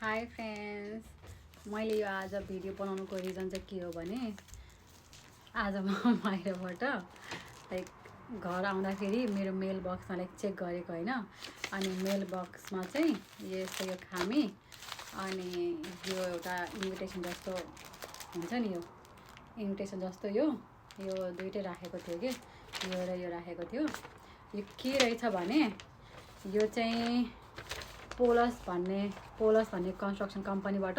High friends, मैले यो आज भिडियो बनाउनुको रिजन चाहिँ के हो भने आज म बाहिरबाट लाइक घर आउँदाखेरि मेरो मेल बक्समा लाइक चेक गरेको होइन। अनि मेल बक्समा चाहिँ यस्तो यो खामी अनि यो एउटा इन्भिटेसन जस्तो हुन्छ नि, यो इन्भिटेसन जस्तो यो दुइटै राखेको थियो कि यो र यो राखेको थियो। यो के रहेछ भने यो चाहिँ पोलस भन्ने कन्स्ट्रक्सन कम्पनीबाट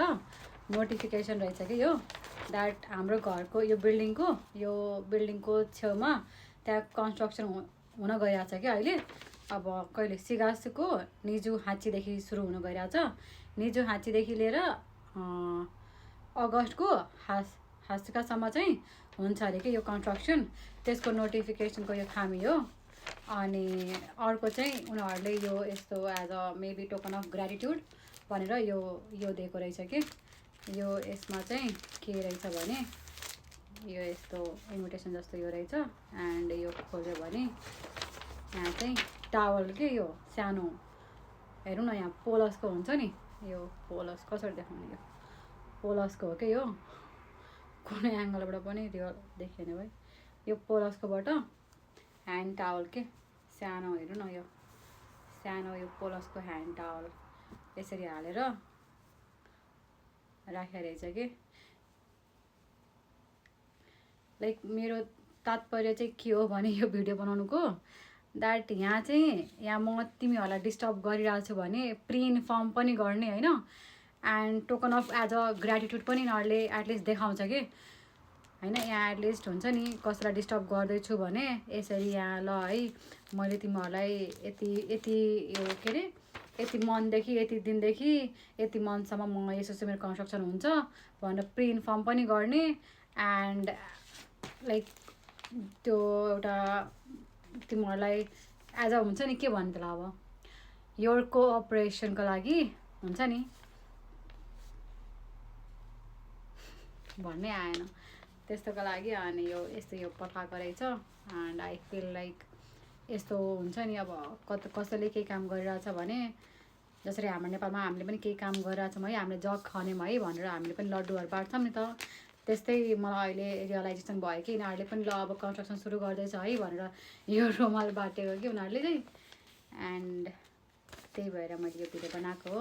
नोटिफिकेसन रहेछ कि यो द्याट हाम्रो घरको यो बिल्डिङको छेउमा त्यहाँ कन्स्ट्रक्सन हुन गइरहेछ कि अहिले। अब कहिले सिगासको निजु हाँचीदेखि सुरु हुन गइरहेछ। निजु हाँचीदेखि लिएर अगस्तको हाँचकासम्म चाहिँ हुन्छ अरे कि यो कन्स्ट्रक्सन। त्यसको नोटिफिकेसनको यो खामी हो। अनि अर्को चाहिँ उनीहरूले यो यस्तो as a maybe token of gratitude भनेर यो दिएको रहेछ कि यो यसमा चाहिँ के रहेछ भने यो यस्तो इन्भिटेसन जस्तो यो रहेछ। एन्ड यो खोल्यो भने यहाँ चाहिँ टावल के यो सानो हेरौँ न, यहाँ पोलसको हुन्छ नि, यो पोलस कसरी देखाउने, यो पोलसको हो कि यो कुनै एङ्गलबाट पनि त्यो देखिएन भाइ। यो पोलसकोबाट ह्यान्ड टावल के सानो हेर्नु न, यो सानो यो पोलसको ह्यान्ड टावल यसरी हालेर राखेको रहेछ कि। लाइक मेरो तात्पर्य चाहिँ के हो भने यो भिडियो बनाउनुको द्याट यहाँ म तिमीहरूलाई डिस्टर्ब गरिरहेको छु भने प्रि इन्फर्म पनि गर्ने होइन। And token of as a gratitude पनि यिनीहरूले एटलिस्ट देखाउँछ कि होइन। यहाँ एटलिस्ट हुन्छ नि, कसैलाई डिस्टर्ब गर्दैछु भने यसरी यहाँ ल है मैले तिमीहरूलाई यति यो के अरे यति मनदेखि यति दिनदेखि यति मनसम्म म यसो मेरो कन्स्ट्रक्सन हुन्छ भनेर प्रि इन्फर्म पनि गर्ने। एन्ड लाइक त्यो एउटा तिमीहरूलाई एज अ हुन्छ नि, के भन्नु त्यसलाई, अब योर कोअपरेसनको लागि हुन्छ नि भन्नै आएन त्यस्तोको लागि। अनि यो यस्तो यो पठाएको रहेछ। एन्ड आई फिल लाइक यस्तो हुन्छ नि, अब कसैले केही काम गरिरहेछ भने जसरी हाम्रो नेपालमा हामीले पनि केही काम गरिरहेछौँ है, हामीले जग खन्यौँ है भनेर हामीले पनि लड्डुहरू बाँड्छौँ नि त, त्यस्तै मलाई अहिले रियलाइजेसन भयो कि यिनीहरूले पनि ल अब कन्स्ट्रक्सन सुरु गर्दैछ है भनेर यो रुमाल बाटेको कि उनीहरूले चाहिँ। एन्ड त्यही भएर मैले यो भिडियो बनाएको हो।